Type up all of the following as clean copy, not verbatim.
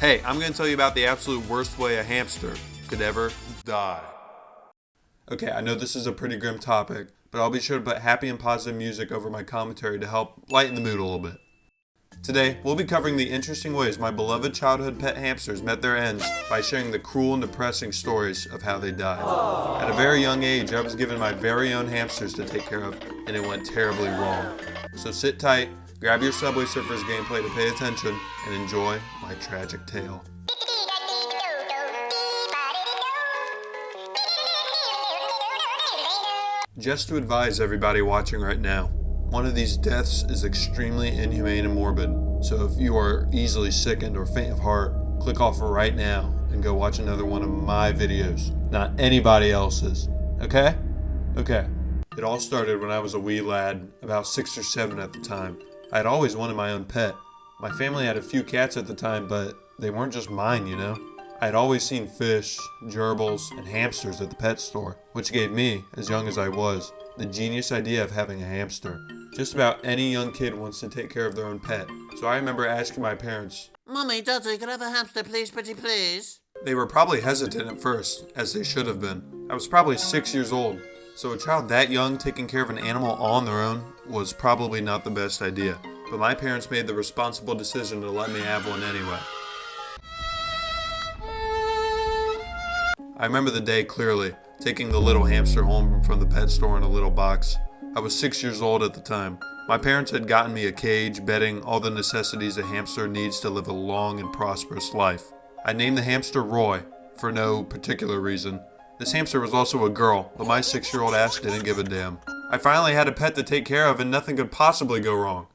Hey, I'm going to tell you about the absolute worst way a hamster could ever die. Okay, I know this is a pretty grim topic, but I'll be sure to put happy and positive music over my commentary to help lighten the mood a little bit. Today, we'll be covering the interesting ways my beloved childhood pet hamsters met their ends by sharing the cruel and depressing stories of how they died. At a very young age, I was given my very own hamsters to take care of, and it went terribly wrong. So sit tight, grab your Subway Surfers gameplay to pay attention, and enjoy my tragic tale. Just to advise everybody watching right now, one of these deaths is extremely inhumane and morbid, so if you are easily sickened or faint of heart, click off right now and go watch another one of my videos, not anybody else's. Okay? Okay. It all started when I was a wee lad, about 6 or 7 at the time. I had always wanted my own pet. My family had a few cats at the time, but they weren't just mine, you know? I had always seen fish, gerbils, and hamsters at the pet store, which gave me, as young as I was, the genius idea of having a hamster. Just about any young kid wants to take care of their own pet, so I remember asking my parents, Mummy, Daddy, can I have a hamster, please, pretty please? They were probably hesitant at first, as they should have been. I was probably 6 years old, so a child that young taking care of an animal on their own was probably not the best idea. But my parents made the responsible decision to let me have one anyway. I remember the day clearly, taking the little hamster home from the pet store in a little box. I was 6 years old at the time. My parents had gotten me a cage, bedding, all the necessities a hamster needs to live a long and prosperous life. I named the hamster Roy, for no particular reason. This hamster was also a girl, but my 6-year-old ass didn't give a damn. I finally had a pet to take care of and nothing could possibly go wrong.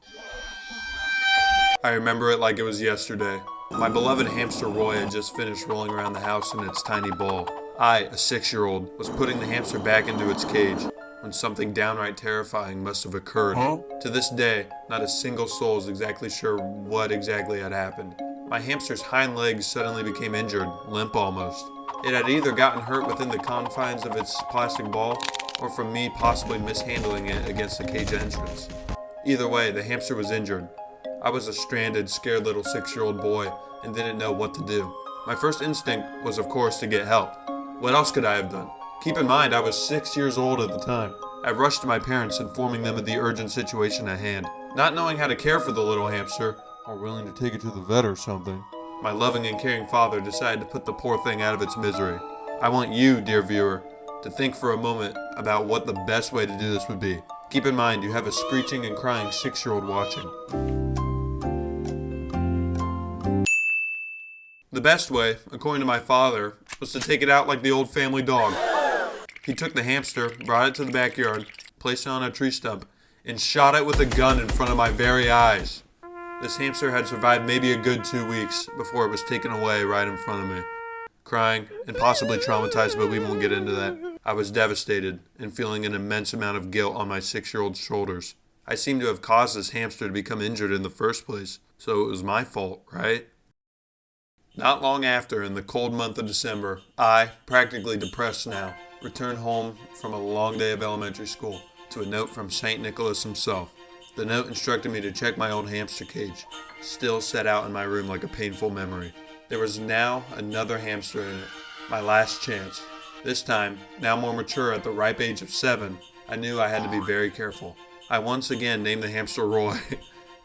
I remember it like it was yesterday. My beloved hamster Roy had just finished rolling around the house in its tiny ball. I, a 6-year-old, was putting the hamster back into its cage when something downright terrifying must have occurred. To this day, not a single soul is exactly sure what exactly had happened. My hamster's hind legs suddenly became injured, limp almost. It had either gotten hurt within the confines of its plastic ball, or from me possibly mishandling it against the cage entrance. Either way, the hamster was injured. I was a stranded, scared little 6-year-old boy and didn't know what to do. My first instinct was, of course, to get help. What else could I have done? Keep in mind, I was 6 years old at the time. I rushed to my parents, informing them of the urgent situation at hand. Not knowing how to care for the little hamster, or willing to take it to the vet or something, my loving and caring father decided to put the poor thing out of its misery. I want you, dear viewer, to think for a moment about what the best way to do this would be. Keep in mind, you have a screeching and crying 6-year-old watching. The best way, according to my father, was to take it out like the old family dog. He took the hamster, brought it to the backyard, placed it on a tree stump, and shot it with a gun in front of my very eyes. This hamster had survived maybe a good 2 weeks before it was taken away right in front of me. Crying and possibly traumatized, but we won't get into that. I was devastated and feeling an immense amount of guilt on my 6-year-old's shoulders. I seemed to have caused this hamster to become injured in the first place, so it was my fault, right? Not long after, in the cold month of December, I, practically depressed now, returned home from a long day of elementary school to a note from St. Nicholas himself. The note instructed me to check my old hamster cage, still set out in my room like a painful memory. There was now another hamster in it, my last chance. This time, now more mature at the ripe age of 7, I knew I had to be very careful. I once again named the hamster Roy,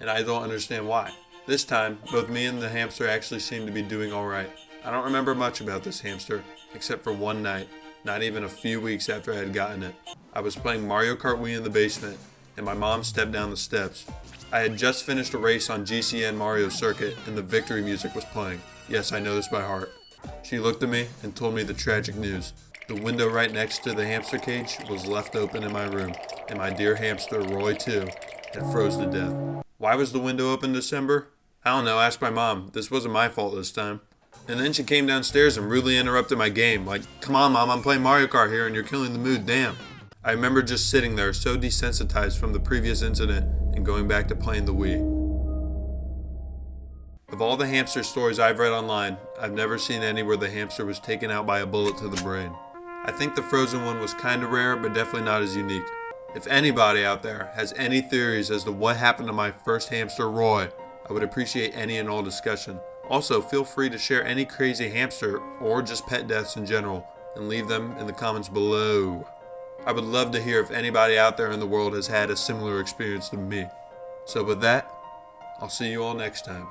and I don't understand why. This time, both me and the hamster actually seemed to be doing alright. I don't remember much about this hamster, except for one night, not even a few weeks after I had gotten it. I was playing Mario Kart Wii in the basement, and my mom stepped down the steps. I had just finished a race on GCN Mario Circuit, and the victory music was playing. Yes, I know this by heart. She looked at me and told me the tragic news. The window right next to the hamster cage was left open in my room, and my dear hamster, Roy too, had froze to death. Why was the window open in December? I don't know, ask my mom. This wasn't my fault this time. And then she came downstairs and rudely interrupted my game. Like, come on mom, I'm playing Mario Kart here and you're killing the mood, damn. I remember just sitting there so desensitized from the previous incident and going back to playing the Wii. Of all the hamster stories I've read online, I've never seen any where the hamster was taken out by a bullet to the brain. I think the frozen one was kinda rare, but definitely not as unique. If anybody out there has any theories as to what happened to my first hamster, Roy, I would appreciate any and all discussion. Also, feel free to share any crazy hamster or just pet deaths in general and leave them in the comments below. I would love to hear if anybody out there in the world has had a similar experience to me. So with that, I'll see you all next time.